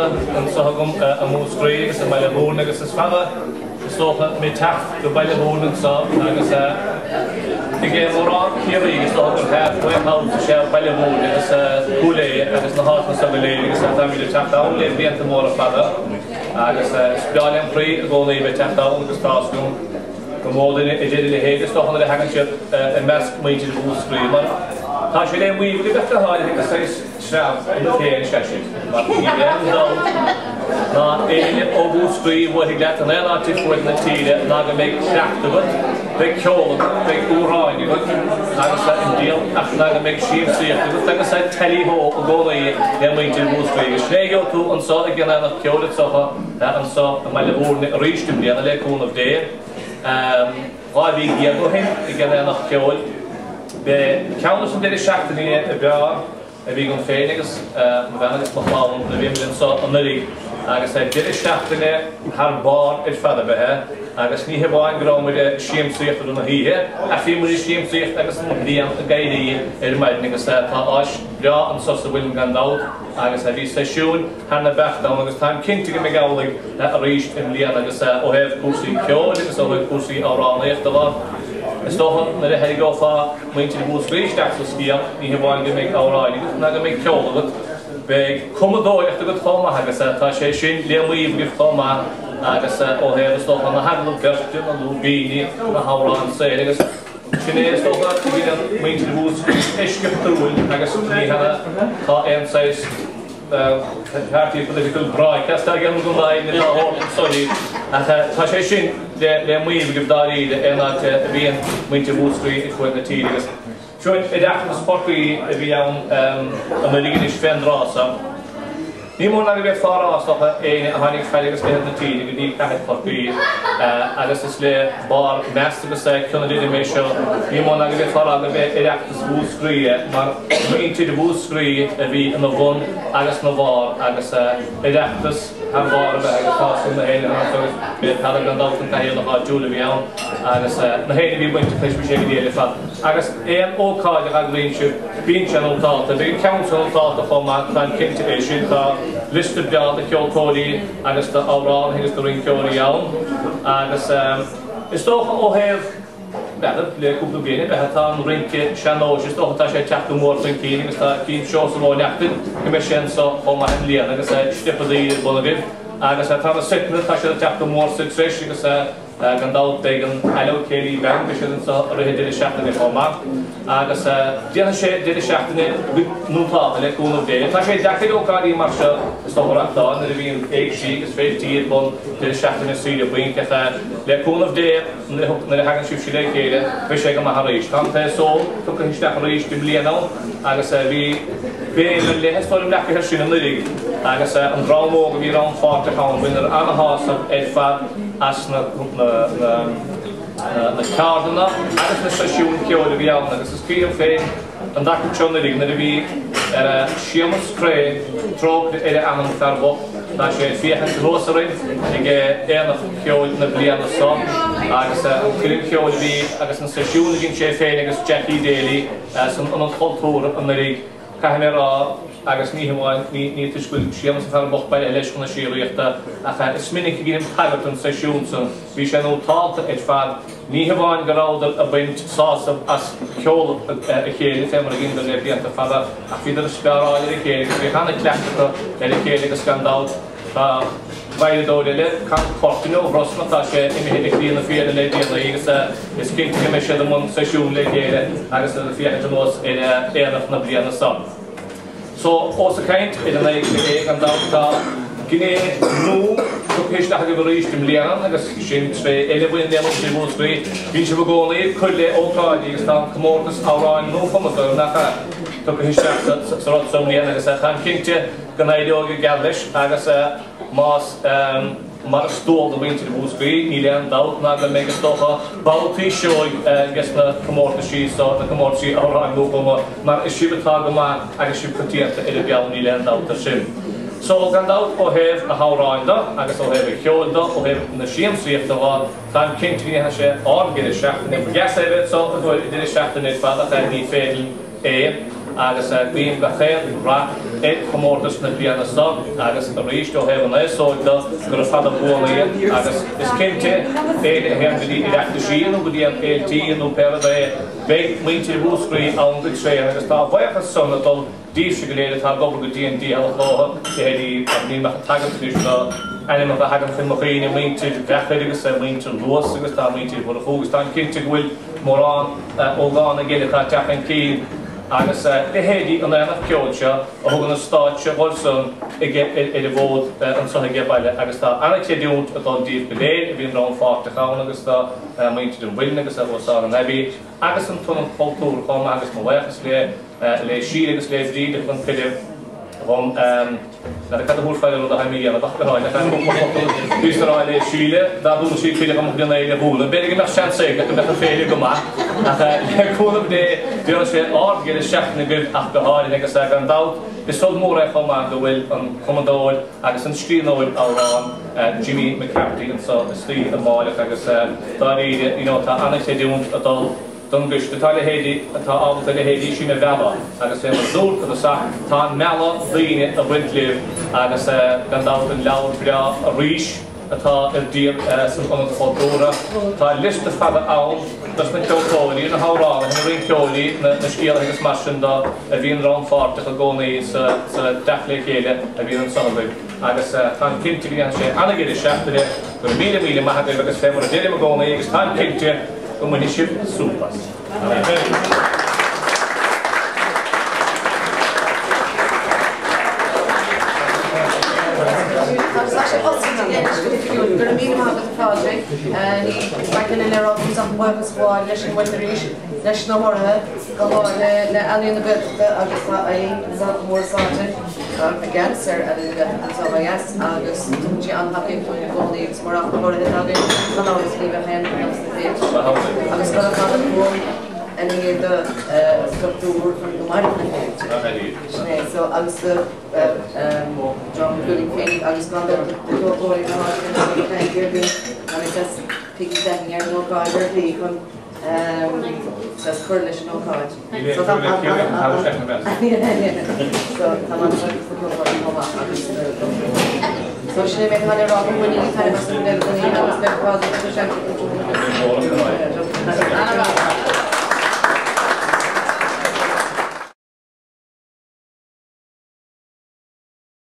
Malta an sohagum a múscrí agus a baile bhún agus is fada stocha mé tacht go baile bhún an sa agus ige mórán cíirí agus stocha head weithhá sé baile bhún agus cúlé agus na hána sa bhilé agus a tamile tacht an le bíanta mór a fada agus spiáil an prí a ggólaí be tacht an agus táscum go módin I did le hégus stocha le hagan siad a measc muinte de múscrí mar tá sé le mhuí go bheitla háil agus éis sreab in chéan seisiid mar í ben dal na éile ó múscrí bhfuil I gleat an eile fuid na tíide ná go méid creachtabhat be ceola be úráin agus in díal ach ná go méid siomsaíocht agus telíthó a ggólaí le muinte de múscrí agus snéigeo tú an sa a gceanna nach ceola socha an sa a meile bhórna a rístum bliana le cún of déir Bhí go hin I gceanna nach ceol be ceannas an deidir seachtaí a bea a bhí an féin agus bheanagus má cháin a bhí an sa an nuí agus deidir seachtaine thar bán ar fada bethe agus ní hebáin goráid siamsaíocht na híthe a bhí mar siamsaíocht agus an bhíon a gaiirí ar maidin agus tá áis bea an sosta bhfuil gan dáil agus a bhí seisiún hena bechtá agus tá cinnte go meálaigh a ríist in líon agus ó hebh cuasaí ceol agus ó bhfuil cuasaí áránaíocht a Is toch naar de heligofa moet je de boel spreekstelsel skiën die gewoon de make alright naar de make cool dat bij Commodore echt goed komen hebben ze dat je zien leerlijk heeft komen als al heel toch aan de handel versie dan doen bij de houden zeggen dus Chinees toch dat die dan moet je de boel is getrokken als ze niet hebben ga en zij Party political broadcast again go live in the sorry tá sé sin le muomh go daí de éna bhíon muinte búscrí I chuin na tíidir. Seoin I d deachna sportí a bhí an a líis féinrása. Ní mór na bheith fárástocha éine a tháinig feilegus féad na tíidir go dtí caiith sportí agus is le bar meastagus chuna idir mé seo. Ní mór na bheith fárá go bheith I deachtas búscrí mar muinte de búscrí a bhí an bhun agus na bhar agus I deachtas an bhar a bheith agus fásin na héine agus bheith peadar an daltan caiil na háúla bhí ann agus na héine bhí buinte pleis sé go déile fad. Agus éon ócáide a glíonn bíon se an táta, bhí council táta chomá fan cinnte é sin tá listed beag a ceoltóirí agus tá árán agus do rin ceoirí ann agus is tócha ó héamh le cúpla bliana bheith tá an rince seanóis is tócha tá sé teachú mór fan cín agus tá cín seo sa bháin neachtain go mé sin sa chomá an líana agus stipaí bolagah agus tá na sicna tá sé teachú mór sa tréis agus gan dal began eile céirí bhean go sin sa rihéidir seachtainna chomá agus déana sé déidir seachtainna núpá le cúna bhéir. Tá sé deachtaí ócáí mar se is tóachtáin na bhíon éag sí agus fétíad bon déidir seachtainna síide buin le cúna bhéir na hagan siú si le chéile bhí sé go maithríéis. Tá té só tu go histeach ríéis go blianana agus bhí béile le heáim lecha sin an nuí agus an rámó go bhí rán fáte chaáin buinar anthásam fad as na cádanna agus na seisiún ceoil a bhí ann agus is cíam féin an dacha teonaí na bhí siamascré tróg anam fearbó tá sé fiochan rósarin ag éanamh ceoil na bliana sa agus an crim ceoil bhí agus an seisiún ginn sé féin agus Jackie Daly san an cultúra an rí caiimrá agus ní ní tuiscuil siamas fearboch baile leis chuna sííochta a is minic ginn tagart an seisiún san bhí sé nó táta fad ní hamháin goráda a baint sása as ceola a chéile té mar ginn le blianta fada a fiidir spearáil a chéile bhí chana cleachta le chéile agus scandál tá baile le can cortin ó brosna tá sé imihéidir líon na fiad le déana agus is cinnte me sé am seisiún le chéile agus na fiad nós éanamh na bliana sa. So, os a kaint in an éag an dátá gné nó tuhéisteach go bhríist im líanaan agus sin tre eilebuin déanam sé bhúscrí bhín se bhgólaí chuil le ócáid agus tá commórtas áráin nó formatá nach tuhéisteach sa líana agus chan cinnte gan éideoga gead leis agus más mar stóil do bhainte de bhúscrí ní lean dát ná go méid tócha báiltaí seoig gus na commórtas sí na commórtaí áráin nó mar is sibetá go má agus sib chutíanta idir beal ní lean dát sin. So gan dát ó héamh a háráinda agus ó héamh ceolda ó héamh na siamsaíochta bhá tá cinnte gine sé ágin seachtainna gas éh so bhfuil idir seachtainna fada a ní féidir agus bíon go chéad ra chomórtas na bliana stop agus a ríist ó hefan éisóida gur fada bhuaí agus is cinnte éidir hean go dtí ireachta síon go dtí an éiltíon ó peradé bheith muinte húscraí an go sé agus tá bhachas son adul díobh go léad tá gobal go dtíon dí healachóha éidir ní me tagad túisna Anima a hagan fin mochaine muinte bhechar agus muinte luas agus tá muinte bhna fógus tá cinnte bhfuil mórrán ógána géile tá teachan cín agus lehéadí an éanach ceoilse a thugan na stáitse bhilsan i bhód an sona gebaile agus tá anna chéadúnt atá díobh go léad a bhíon rán fáta chaán agus tá muinte do bhfuilne agus a bhá an nebí agus an tún an cultúr chum agus má bhechas le síle agus le ríide chun fiidir Rom na de cadhúr fáil a haimí a bachchaáin a Úsráil le síle, dá dún sí féidir am gna le búla. Beidir mar seansa go go bechar féidir go má le cúlam dé dúna sé ágéir a seachna go ach go háin agus an dát. Is sol mór a chomá go bhfuil an commandóid agus an scríóid árán Jimmy McCarthy an slí a máileach agus dá ide tá anna sé dún adul Don gus de taile hédi atá ábhar le hédí sin a bhela agus fé mar dúr go sa tá mela líine a bhaintliú agus gandá an leabhar bra a ríis atá ar dír san an fáúra. Tá list fada ann dus na ceoltóirí na hárá na ri ceolaí na scéal agus mar sin a bhíon rán fáte a gcónaí sa defla chéile a bhíon an sanbh. agus tá cinnte bhí an sé anna géidir seachtaide gur mí maithe agus fé mar a déidir a gcónaí agus tá cinnte municip súpas. Gur mí mágad fádraigh ní baicean in lerágus an buchas bháil leis an bhaintaríis leis na mórtha go le aíonna bita agus é mór sáte again ar aíonna bit an agus tútí anhacaí tú gcónaí agus mar nach mórtha agin an águs líh hen agus na féit. Agus go fád bhn any the structure from the market. So I was John building painting. I was not the door in the market. And it just piggybacking here. No card. Early come. Just coalition no card. So so I'm not so she made her wrong when you had a student and he was very positive.